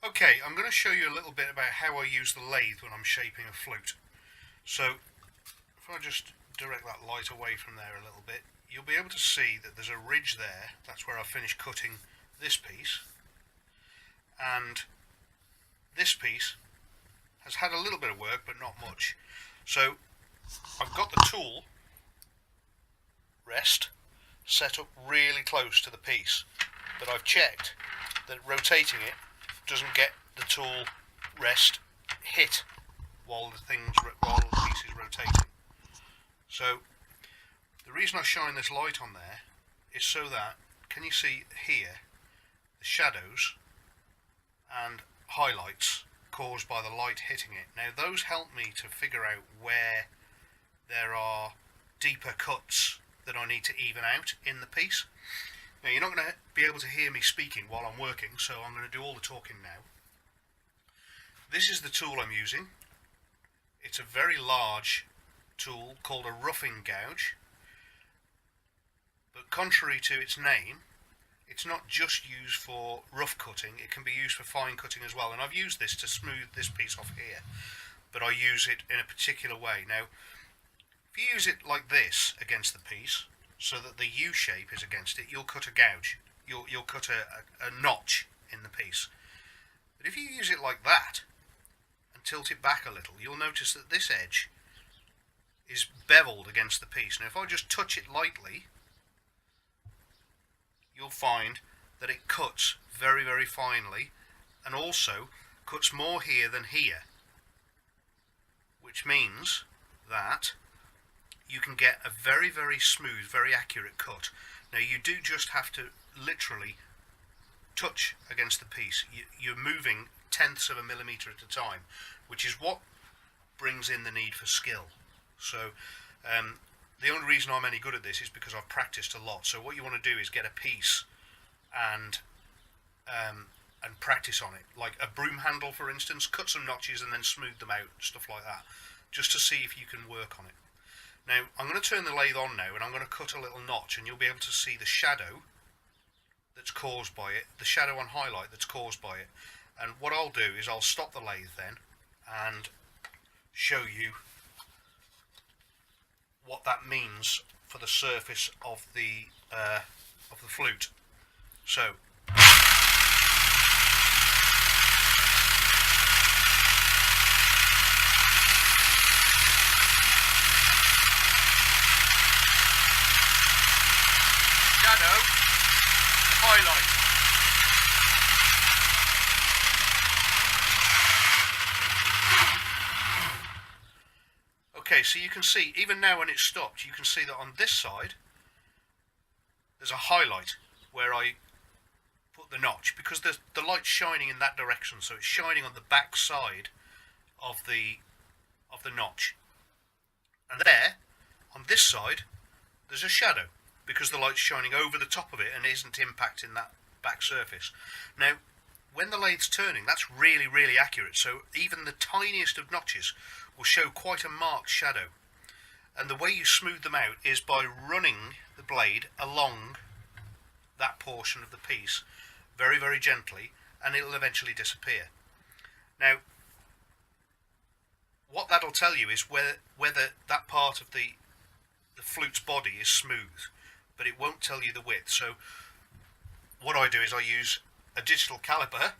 Okay, I'm going to show you a little bit about how I use the lathe when I'm shaping a flute. So, if I just direct that light away from there a little bit, you'll be able to see that there's a ridge there. That's where I finished cutting this piece. And this piece has had a little bit of work, but not much. So, I've got the tool rest set up really close to the piece, but I've checked that rotating it doesn't get the tool rest hit while the piece is rotating. So the reason I shine this light on there is so that, can you see here, the shadows and highlights caused by the light hitting it. Now those help me to figure out where there are deeper cuts that I need to even out in the piece. Now you're not going to be able to hear me speaking while I'm working, so I'm going to do all the talking now. This is the tool I'm using. It's a very large tool called a roughing gouge, but contrary to its name, it's not just used for rough cutting, it can be used for fine cutting as well, and I've used this to smooth this piece off here, but I use it in a particular way. Now if you use it like this against the piece, so that the U shape is against it, you'll cut a gouge. You'll cut a notch in the piece. But if you use it like that and tilt it back a little, you'll notice that this edge is beveled against the piece. Now if I just touch it lightly, you'll find that it cuts very, very finely, and also cuts more here than here, which means that you can get a very, very smooth, very accurate cut. Now you do just have to literally touch against the piece. You're moving tenths of a millimetre at a time, which is what brings in the need for skill. So the only reason I'm any good at this is because I've practiced a lot. So what you want to do is get a piece and practice on it. Like a broom handle, for instance, cut some notches and then smooth them out, stuff like that, just to see if you can work on it. Now I'm going to turn the lathe on now, and I'm going to cut a little notch, and you'll be able to see the shadow that's caused by it, the shadow and highlight that's caused by it. And what I'll do is I'll stop the lathe then and show you what that means for the surface of the flute. So shadow, highlight. Okay, so you can see, even now when it's stopped, you can see that on this side there's a highlight where I put the notch, because the light's shining in that direction, so it's shining on the back side of the notch. And there, on this side, there's a shadow, because the light's shining over the top of it and isn't impacting that back surface. Now, when the lathe's turning, that's really, really accurate, so even the tiniest of notches will show quite a marked shadow. And the way you smooth them out is by running the blade along that portion of the piece very, very gently, and it'll eventually disappear. Now, what that'll tell you is whether that part of the flute's body is smooth, but it won't tell you the width. So what I do is I use a digital caliper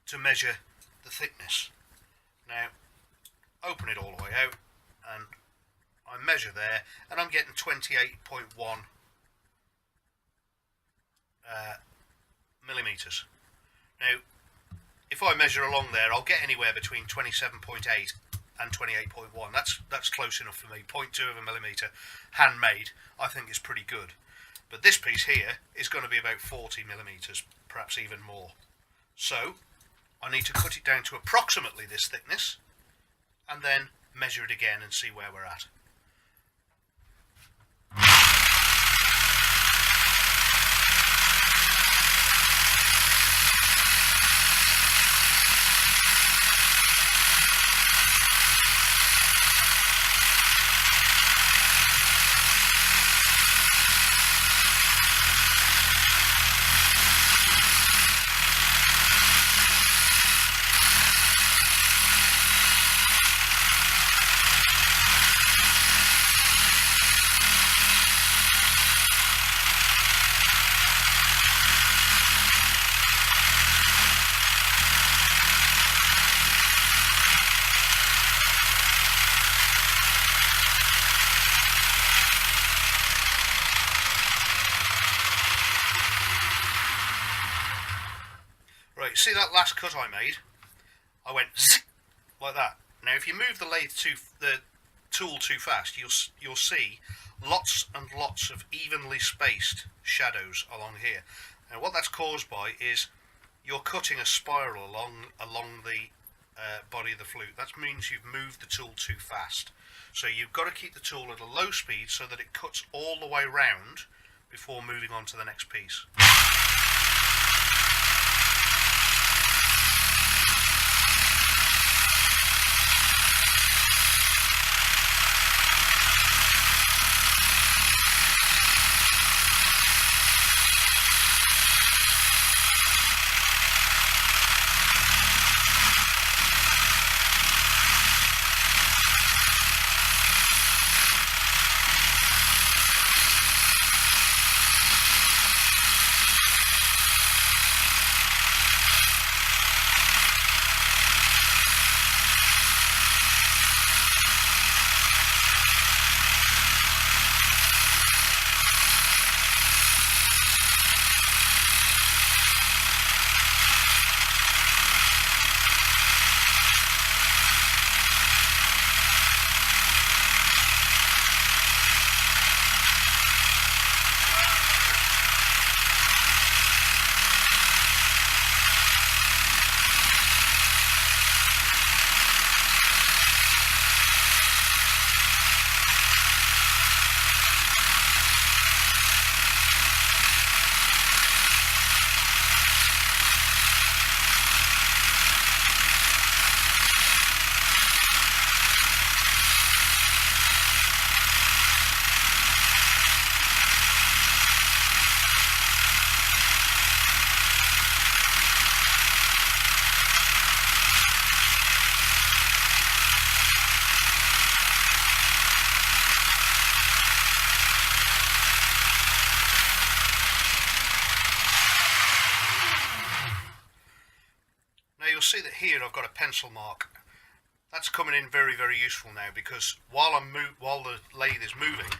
to measure the thickness. Now open it all the way out and I measure there, and I'm getting 28.1 millimeters. Now if I measure along there, I'll get anywhere between 27.8 and 28.1. That's close enough for me. 0.2 of a millimetre, handmade, I think is pretty good. But this piece here is going to be about 40 millimetres, perhaps even more. So I need to cut it down to approximately this thickness and then measure it again and see where we're at. Right, see that last cut I made? I went zzz, like that. Now if you move the tool too fast, you'll see lots and lots of evenly spaced shadows along here. And what that's caused by is you're cutting a spiral along the body of the flute. That means you've moved the tool too fast. So you've got to keep the tool at a low speed so that it cuts all the way round before moving on to the next piece. See that here I've got a pencil mark. That's coming in very, very useful now, because while the lathe is moving,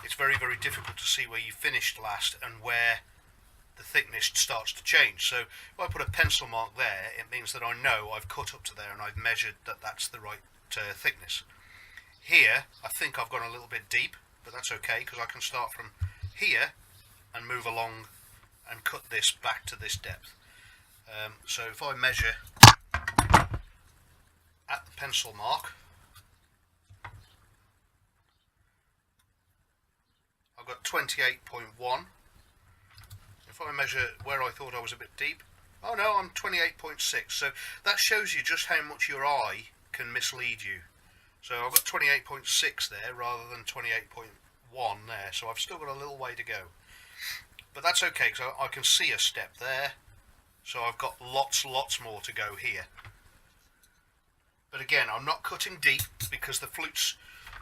it's very, very difficult to see where you finished last and where the thickness starts to change. So if I put a pencil mark there, it means that I know I've cut up to there and I've measured that that's the right thickness. Here I think I've gone a little bit deep, but that's okay, because I can start from here and move along and cut this back to this depth. So if I measure at the pencil mark, I've got 28.1. If I measure where I thought I was a bit deep, oh no, I'm 28.6. So that shows you just how much your eye can mislead you. So I've got 28.6 there rather than 28.1 there, so I've still got a little way to go. But that's okay, because I can see a step there. So I've got lots more to go here. But again, I'm not cutting deep because the flute's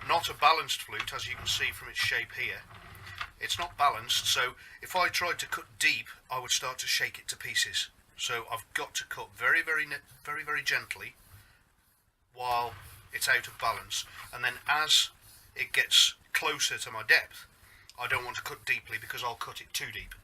not a balanced flute, as you can see from its shape here. It's not balanced, so if I tried to cut deep, I would start to shake it to pieces. So I've got to cut very, very gently while it's out of balance. And then as it gets closer to my depth, I don't want to cut deeply because I'll cut it too deep.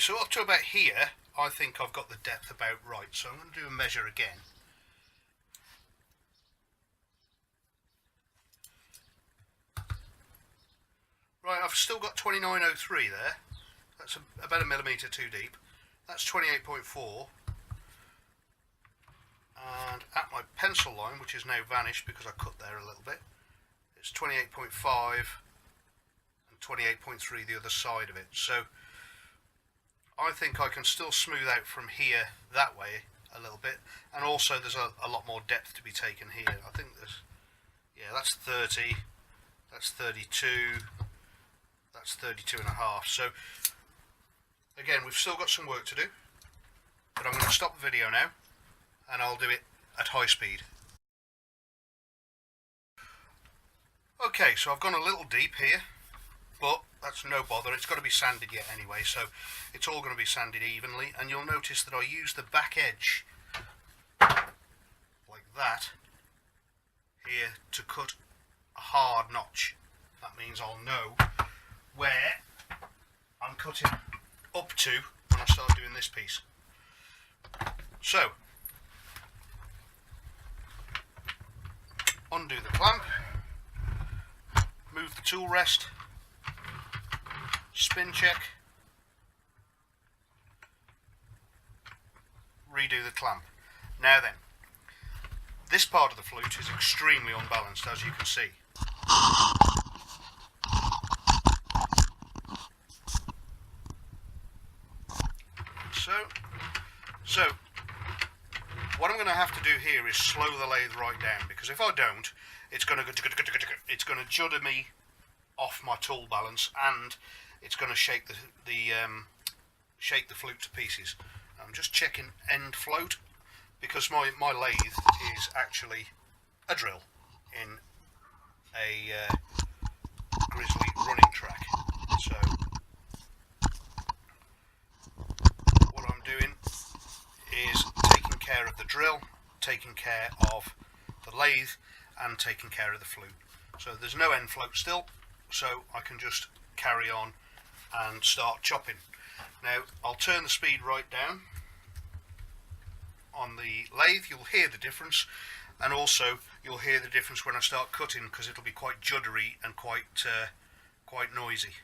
so up to about here, I think I've got the depth about right. So I'm going to do a measure again. Right, I've still got 2903 there. That's about a millimetre too deep. That's 28.4. And at my pencil line, which is now vanished because I cut there a little bit, it's 28.5 and 28.3 the other side of it. So I think I can still smooth out from here that way a little bit, and also there's a lot more depth to be taken here. I think there's, yeah, that's 30, that's 32, that's 32 and a half. So again, we've still got some work to do, but I'm going to stop the video now and I'll do it at high speed. Okay, so I've gone a little deep here, but that's no bother. It's got to be sanded yet anyway, so it's all going to be sanded evenly. And you'll notice that I use the back edge like that here to cut a hard notch. That means I'll know where I'm cutting up to when I start doing this piece. So undo the clamp, move the tool rest, spin check, redo the clamp. Now then, this part of the flute is extremely unbalanced, as you can see. So what I'm going to have to do here is slow the lathe right down, because if I don't, it's going to judder me off my tool balance, and it's going to shake the flute to pieces. I'm just checking end float, because my lathe is actually a drill in a grizzly running track. So what I'm doing is taking care of the drill, taking care of the lathe, and taking care of the flute. So there's no end float still, so I can just carry on and start chopping. Now I'll turn the speed right down on the lathe. You'll hear the difference, and also you'll hear the difference when I start cutting, because it'll be quite juddery and quite noisy.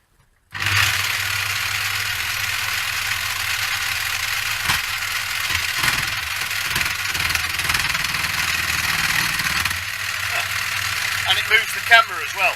And it moves the camera as well.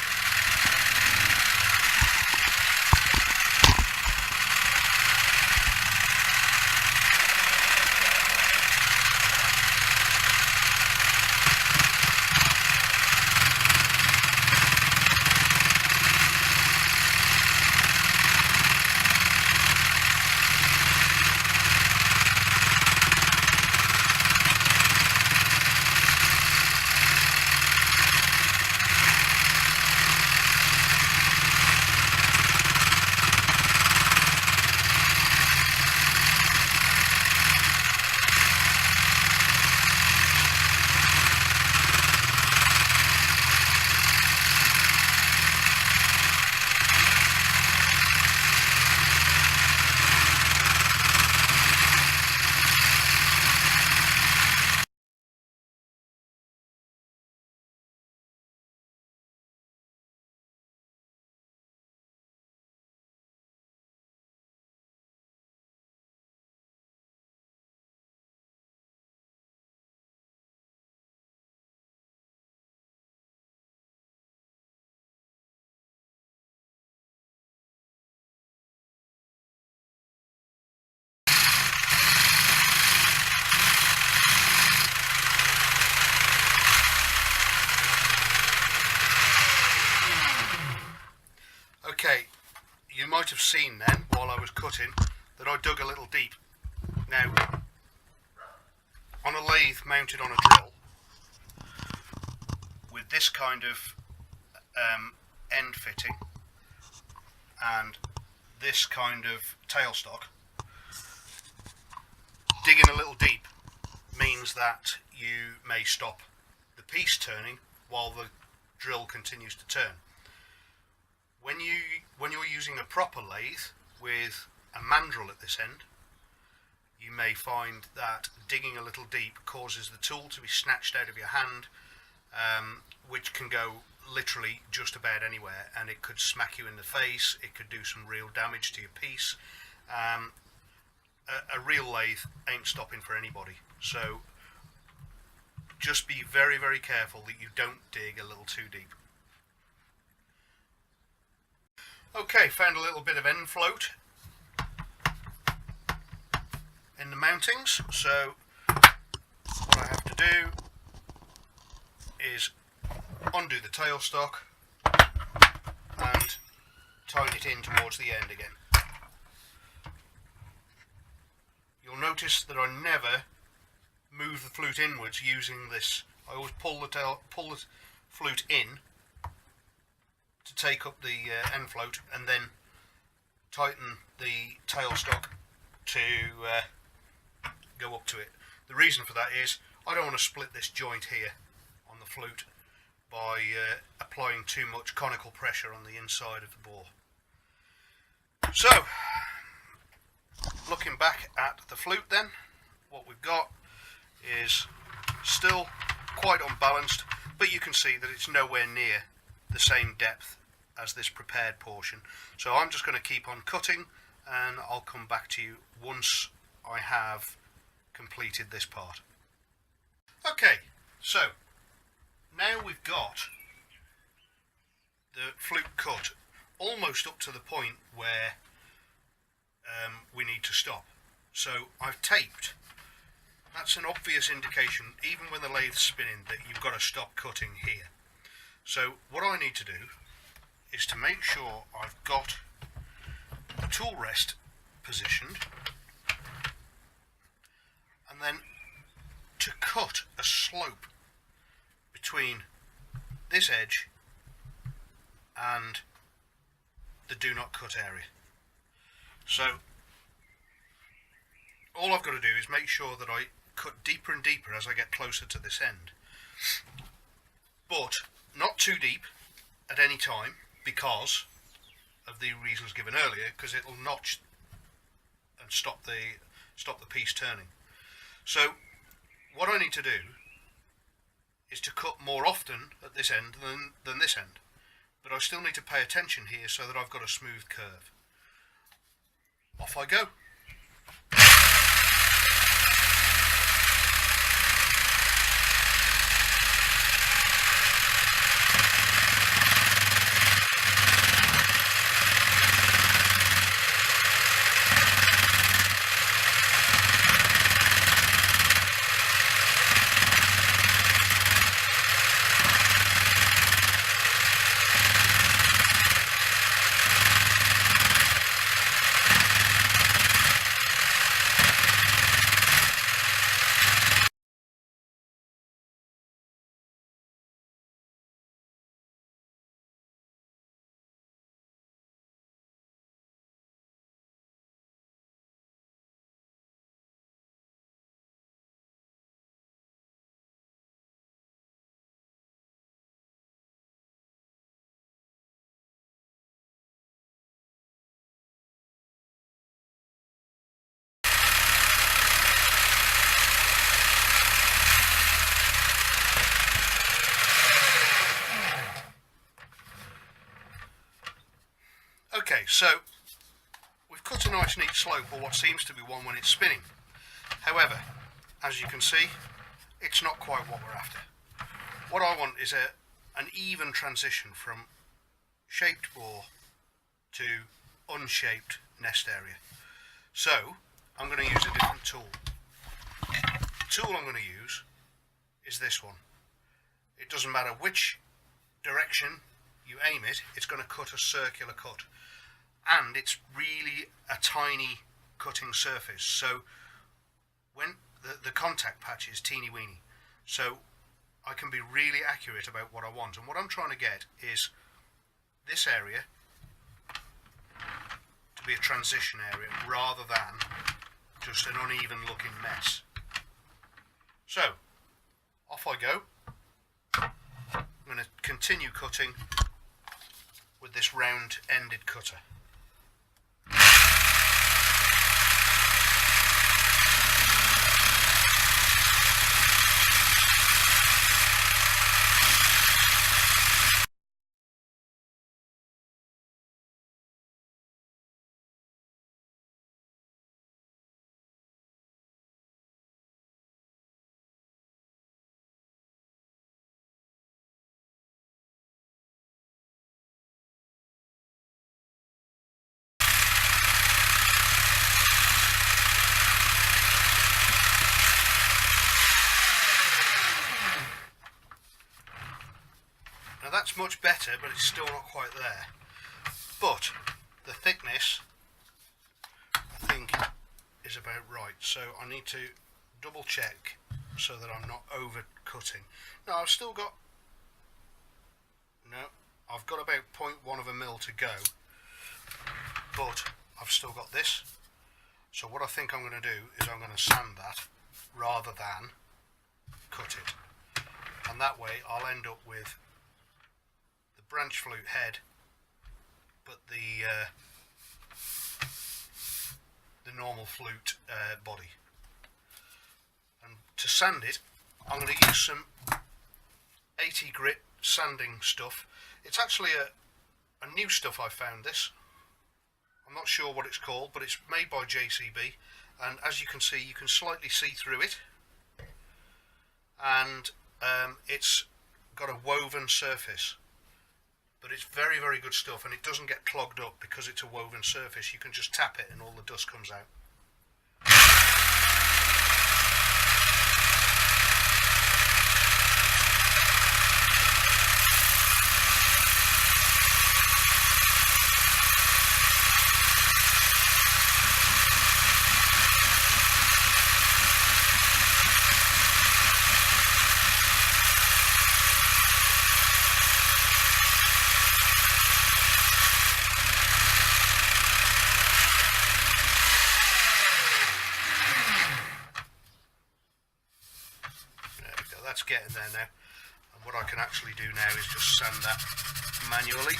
Okay, you might have seen then, while I was cutting, that I dug a little deep. Now, on a lathe mounted on a drill, with this kind of end fitting and this kind of tailstock, digging a little deep means that you may stop the piece turning while the drill continues to turn. When you're using a proper lathe with a mandrel at this end, you may find that digging a little deep causes the tool to be snatched out of your hand, which can go literally just about anywhere, and it could smack you in the face, it could do some real damage to your piece. A real lathe ain't stopping for anybody, so just be very, very careful that you don't dig a little too deep. Okay, found a little bit of end float in the mountings, so what I have to do is undo the tailstock and tighten it in towards the end again. You'll notice that I never move the flute inwards using this. I always pull the flute in to take up the end float and then tighten the tailstock to go up to it. The reason for that is I don't want to split this joint here on the flute by applying too much conical pressure on the inside of the bore. So, looking back at the flute then, what we've got is still quite unbalanced, but you can see that it's nowhere near the same depth as this prepared portion. So I'm just going to keep on cutting, and I'll come back to you once I have completed this part. Okay, so now we've got the flute cut almost up to the point where we need to stop. So I've taped. That's an obvious indication, even when the lathe's spinning, that you've got to stop cutting here. So what I need to do is to make sure I've got the tool rest positioned, and then to cut a slope between this edge and the do not cut area. So all I've got to do is make sure that I cut deeper and deeper as I get closer to this end, but not too deep at any time because of the reasons given earlier, because it'll notch and stop the piece turning. So what I need to do is to cut more often at this end than this end, but I still need to pay attention here so that I've got a smooth curve. Off I go. Okay, so we've cut a nice neat slope, or what seems to be one when it's spinning. However, as you can see, it's not quite what we're after. What I want is an even transition from shaped bore to unshaped nest area. So I'm going to use a different tool. The tool I'm going to use is this one. It doesn't matter which direction you aim it, it's going to cut a circular cut. And it's really a tiny cutting surface, so when the contact patch is teeny weeny, so I can be really accurate about what I want. And what I'm trying to get is this area to be a transition area rather than just an uneven looking mess. So off I go. I'm going to continue cutting with this round ended cutter. that's much better, but it's still not quite there. But the thickness, I think, is about right. So I need to double check so that I'm not over cutting. Now I've still got, no, I've got about 0.1 of a mil to go, but I've still got this. So what I think I'm going to do is I'm going to sand that rather than cut it, and that way I'll end up with the branch flute head, but the normal flute body. And to sand it, I'm going to use some 80 grit sanding stuff. It's actually a new stuff. I found this. I'm not sure what it's called, but it's made by JCB, and as you can see, you can slightly see through it, and it's got a woven surface, but it's very, very good stuff, and it doesn't get clogged up because it's a woven surface. You can just tap it and all the dust comes out. That's getting there now, and what I can actually do now is just sand that manually.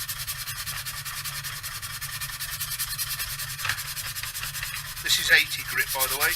This is 80 grit, by the way.